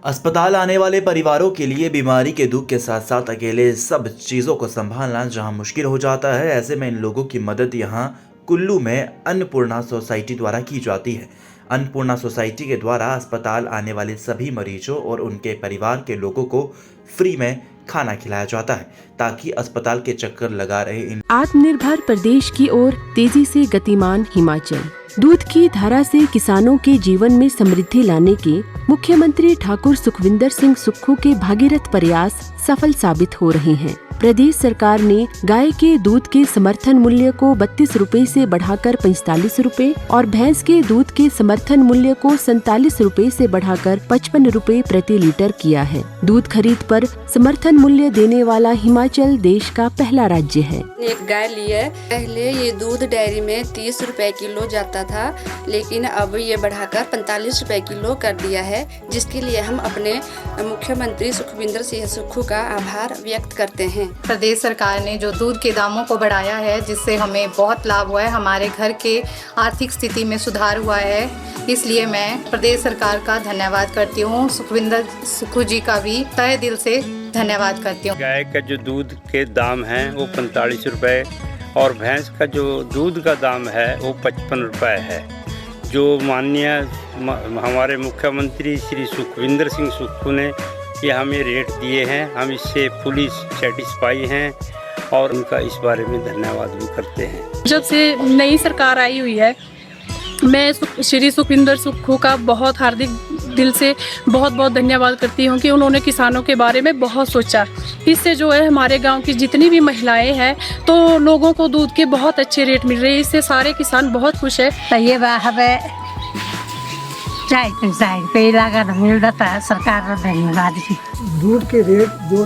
अस्पताल आने वाले परिवारों के लिए बीमारी के दुख के साथ साथ अकेले सब चीज़ों को संभालना जहां मुश्किल हो जाता है, ऐसे में इन लोगों की मदद यहां कुल्लू में अन्नपूर्णा सोसाइटी द्वारा की जाती है। अन्नपूर्णा सोसाइटी के द्वारा अस्पताल आने वाले सभी मरीजों और उनके परिवार के लोगों को फ्री में खाना खिलाया जाता है, ताकि अस्पताल के चक्कर लगा रहे इन आत्मनिर्भर प्रदेश की ओर तेजी से गतिमान हिमाचल। दूध की धारा से किसानों के जीवन में समृद्धि लाने के मुख्यमंत्री ठाकुर सुखविंदर सिंह सुक्खू के भागीरथ प्रयास सफल साबित हो रहे हैं। प्रदेश सरकार ने गाय के दूध के समर्थन मूल्य को 32 रुपए से बढ़ाकर 45 रुपए और भैंस के दूध के समर्थन मूल्य को 47 रुपए से बढ़ाकर 55 रुपए प्रति लीटर किया है। दूध खरीद पर समर्थन मूल्य देने वाला हिमाचल देश का पहला राज्य है। एक गाय ली है। पहले ये दूध डेयरी में 30 रुपए किलो जाता था, लेकिन अब ये बढ़ाकर 45 रुपए किलो कर दिया है, जिसके लिए हम अपने मुख्यमंत्री सुखविंदर सिंह सुक्खू का आभार व्यक्त करते हैं। प्रदेश सरकार ने जो दूध के दामों को बढ़ाया है, जिससे हमें बहुत लाभ हुआ है, हमारे घर के आर्थिक स्थिति में सुधार हुआ है, इसलिए मैं प्रदेश सरकार का धन्यवाद करती हूँ। सुखविंदर सुक्खू जी का भी तहे दिल से धन्यवाद करती हूँ। गाय का जो दूध के दाम हैं वो 45 रुपए और भैंस का जो दूध का दाम है वो 55 रुपए है। जो माननीय हमारे मुख्यमंत्री श्री सुखविंदर सिंह सुक्खू ने ये हमें रेट दिए हैं, हम इससे फुली सेटिस्फाई हैं और उनका इस बारे में धन्यवाद भी करते हैं। जब से नई सरकार आई हुई है, मैं श्री सुखविंदर सुक्खू का बहुत हार्दिक दिल से बहुत बहुत धन्यवाद करती हूँ कि उन्होंने किसानों के बारे में बहुत सोचा। इससे जो है हमारे गांव की जितनी भी महिलाएं हैं तो लोगों को दूध के बहुत अच्छे रेट मिल रहे हैं, इससे सारे किसान बहुत खुश है। सरकार धन्यवाद। दूध के रेट जो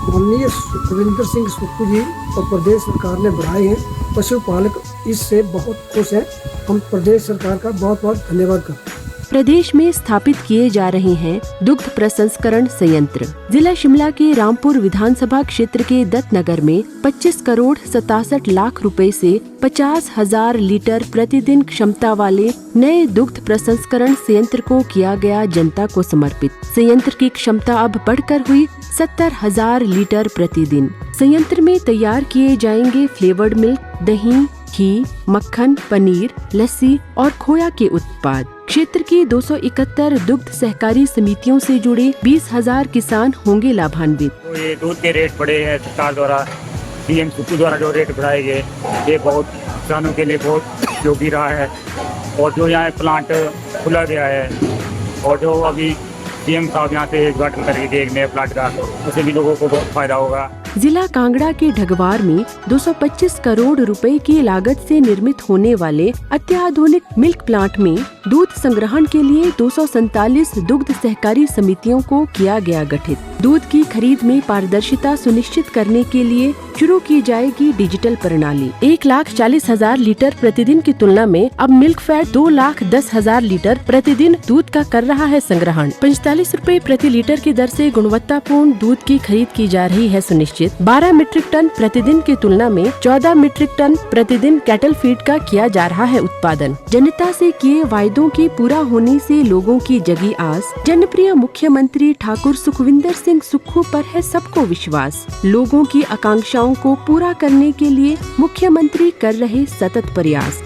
माननीय सुखविंदर सिंह सुक्खू जी और प्रदेश सरकार ने बढ़ाए हैं, पशुपालक इससे बहुत खुश है। हम प्रदेश सरकार का बहुत बहुत धन्यवाद करते हैं। प्रदेश में स्थापित किए जा रहे हैं दुग्ध प्रसंस्करण संयंत्र। जिला शिमला के रामपुर विधानसभा क्षेत्र के दत्तनगर में 25 करोड़ 67 लाख रुपए से 50,000 लीटर प्रतिदिन क्षमता वाले नए दुग्ध प्रसंस्करण संयंत्र को किया गया जनता को समर्पित। संयंत्र की क्षमता अब बढ़कर हुई 70,000 लीटर प्रतिदिन। संयंत्र में तैयार किए जाएंगे फ्लेवर्ड मिल्क, दही, घी, मक्खन, पनीर, लस्सी और खोया के उत्पाद। क्षेत्र की 271 दुग्ध सहकारी समितियों से जुड़े 20,000 किसान होंगे लाभान्वित। तो ये दूध के रेट बढ़े हैं सरकार द्वारा, पीएम सुक्खू द्वारा जो रेट बढ़ाए गए, ये बहुत किसानों के लिए बहुत उपयोगी रहा है। और जो यहाँ प्लांट खुला गया है और जो अभी पीएम साहब यहाँ से उद्घाटन करेंगे एक नए प्लांट का, उससे भी लोगों को बहुत फायदा होगा। जिला कांगड़ा के ढगवार में 225 करोड़ रुपए की लागत से निर्मित होने वाले अत्याधुनिक मिल्क प्लांट में दूध संग्रहण के लिए 247 दुग्ध सहकारी समितियों को किया गया गठित। दूध की खरीद में पारदर्शिता सुनिश्चित करने के लिए शुरू की जाएगी डिजिटल प्रणाली। 1,40,000 लीटर प्रतिदिन की तुलना में अब मिल्क फैट 2,10,000 लीटर प्रतिदिन दूध का कर रहा है संग्रहण। 45 रुपए प्रति लीटर की दर से गुणवत्तापूर्ण दूध की खरीद की जा रही है सुनिश्चित। 12 मीट्रिक टन प्रतिदिन की तुलना में 14 मीट्रिक टन प्रतिदिन कैटल फीड का किया जा रहा है उत्पादन। जनता से किए वायदों के पूरा होने से लोगों की जगी आस। जनप्रिय मुख्यमंत्री ठाकुर सुखविंदर सिंह सुक्खू पर है सबको विश्वास। लोगों की आकांक्षाओं को पूरा करने के लिए मुख्यमंत्री कर रहे सतत प्रयास।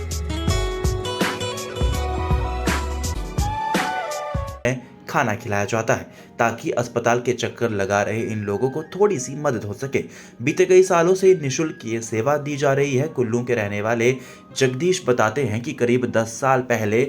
खाना खिलाया जाता है, ताकि अस्पताल के चक्कर लगा रहे इन लोगों को थोड़ी सी मदद हो सके। बीते कई सालों से निःशुल्क ये सेवा दी जा रही है। कुल्लू के रहने वाले जगदीश बताते हैं कि करीब 10 साल पहले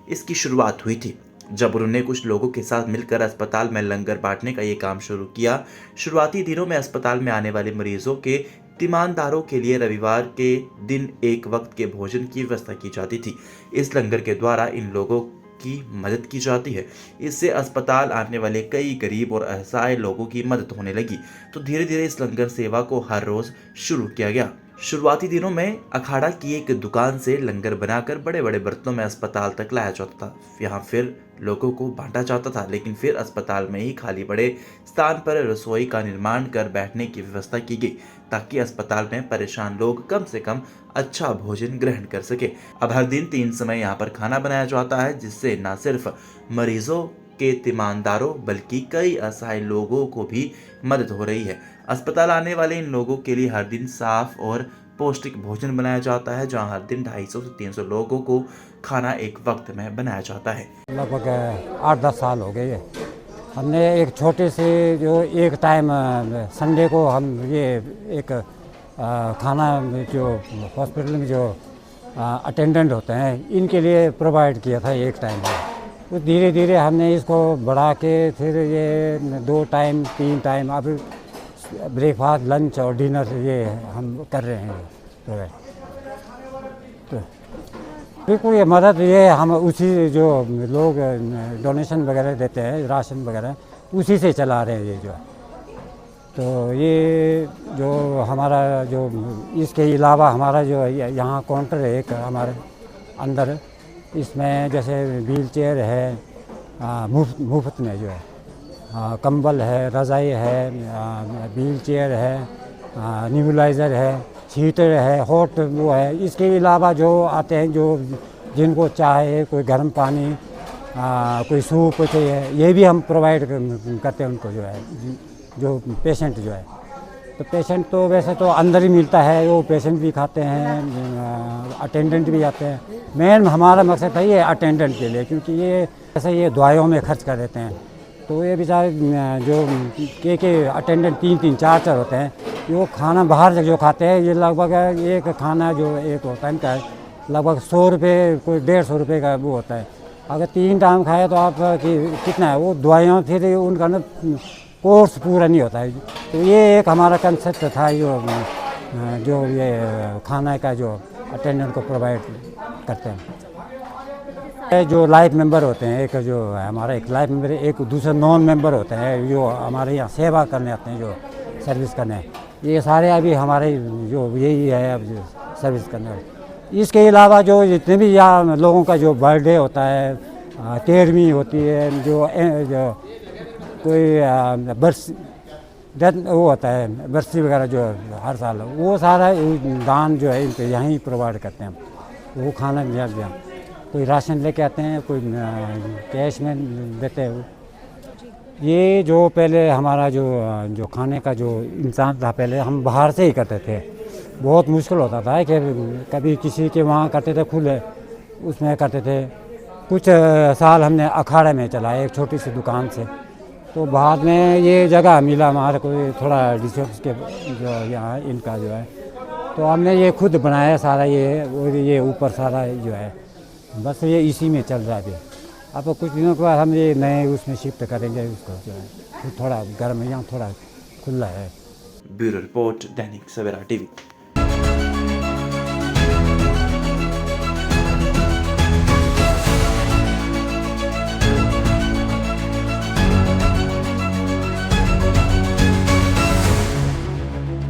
इसकी शुरुआत हुई थी, जब उन्होंने कुछ लोगों के साथ मिलकर अस्पताल में लंगर बांटने का ये काम शुरू किया। शुरुआती दिनों में अस्पताल में आने वाले मरीजों के तीमानदारों के लिए रविवार के दिन एक वक्त के भोजन की व्यवस्था की जाती थी। इस लंगर के द्वारा इन लोगों की मदद की जाती है। इससे अस्पताल आने वाले कई गरीब और असहाय लोगों की मदद होने लगी। तो धीरे धीरे इस लंगर सेवा को हर रोज शुरू किया गया। शुरुआती दिनों में अखाड़ा की एक दुकान से लंगर बनाकर बड़े बड़े बर्तनों में अस्पताल तक लाया जाता था। यहाँ फिर लोगों को बांटा जाता था, लेकिन फिर अस्पताल में ही खाली पड़े स्थान पर रसोई का निर्माण कर बैठने की व्यवस्था की गई, ताकि अस्पताल में परेशान लोग कम से कम अच्छा भोजन ग्रहण कर सके। अब हर दिन 3 समय यहाँ पर खाना बनाया जाता है, जिससे न सिर्फ मरीजों के तीमानदारों बल्कि कई असहाय लोगों को भी मदद हो रही है। अस्पताल आने वाले इन लोगों के लिए हर दिन साफ और पौष्टिक भोजन बनाया जाता है, जहां हर दिन 250 से 300 लोगों को खाना एक वक्त में बनाया जाता है। लगभग 8-10 साल हो गए। हमने एक छोटे से जो एक टाइम संडे को हम ये एक खाना जो हॉस्पिटल में जो अटेंडेंट होते हैं इनके लिए प्रोवाइड किया था एक टाइम। तो धीरे धीरे हमने इसको बढ़ा के फिर ये 2 टाइम 3 टाइम अब ब्रेकफास्ट लंच और डिनर ये हम कर रहे हैं प्रोवाइड। तो बिल्कुल ये मदद ये हम उसी जो लोग डोनेशन वगैरह देते हैं राशन वगैरह उसी से चला रहे हैं ये जो। तो ये जो हमारा जो इसके अलावा हमारा जो यहाँ काउंटर है एक हमारे अंदर, इसमें जैसे व्हील चेयर है मुफ्त में जो है, कंबल है, रज़ाई है, व्हील चेयर है, नेबुलाइज़र है, हीटर है, हॉट वो है। इसके अलावा जो आते हैं जो जिनको चाहे कोई गर्म पानी कोई सूप चाहिए ये भी हम प्रोवाइड करते हैं उनको जो है, जो पेशेंट जो है। तो पेशेंट तो वैसे तो अंदर ही मिलता है, वो पेशेंट भी खाते हैं, अटेंडेंट भी आते हैं। मेन हमारा मकसद है ये अटेंडेंट के लिए, क्योंकि ये ऐसे ये दवाइयों में खर्च कर देते हैं। तो ये बेचारे जो के अटेंडेंट 3-3 4-4 होते हैं, वो खाना बाहर से जो खाते हैं ये लगभग एक खाना जो एक होता है इनका लगभग 100 रुपये कोई 150 रुपये का वो होता है। अगर 3 टाइम खाए तो आप कितना है वो दवाइयाँ फिर उनका ना कोर्स पूरा नहीं होता है। तो ये एक हमारा कंसेप्ट था जो ये खाना का जो अटेंडेंट को प्रोवाइड करते हैं। जो लाइफ मेंबर होते हैं, एक जो हमारा एक लाइफ मेंबर, एक दूसरे नॉन मेंबर होते हैं जो हमारे यहाँ सेवा करने आते हैं, जो सर्विस करने, ये सारे अभी हमारे जो यही है अब जो सर्विस करने वाले। इसके अलावा जो जितने भी यहाँ लोगों का जो बर्थडे होता है, 13वीं होती है, जो कोई बर्थ डेथ वो होता है बरसी वगैरह जो हर साल, वो सारा दान जो है इनको यहीं प्रोवाइड करते हैं। वो खाना भी कोई राशन लेके आते हैं, कोई कैश में देते हैं। ये जो पहले हमारा जो खाने का जो इंतज़ाम था, पहले हम बाहर से ही करते थे। बहुत मुश्किल होता था कि कभी किसी के वहाँ करते थे, खुले उसमें करते थे। कुछ साल हमने अखाड़े में चलाए एक छोटी सी दुकान से। तो बाद में ये जगह मिला हमारे को थोड़ा रिसोर्स के जो यहाँ इनका जो है, तो हमने ये खुद बनाया सारा ये ऊपर सारा जो है, बस ये इसी में चल रहा है अभी। अब कुछ दिनों के बाद हम ये नए उसमें शिफ्ट करेंगे उसको जो है, थोड़ा घर में यहाँ थोड़ा खुला है। Bureau report, Dainik Savera TV.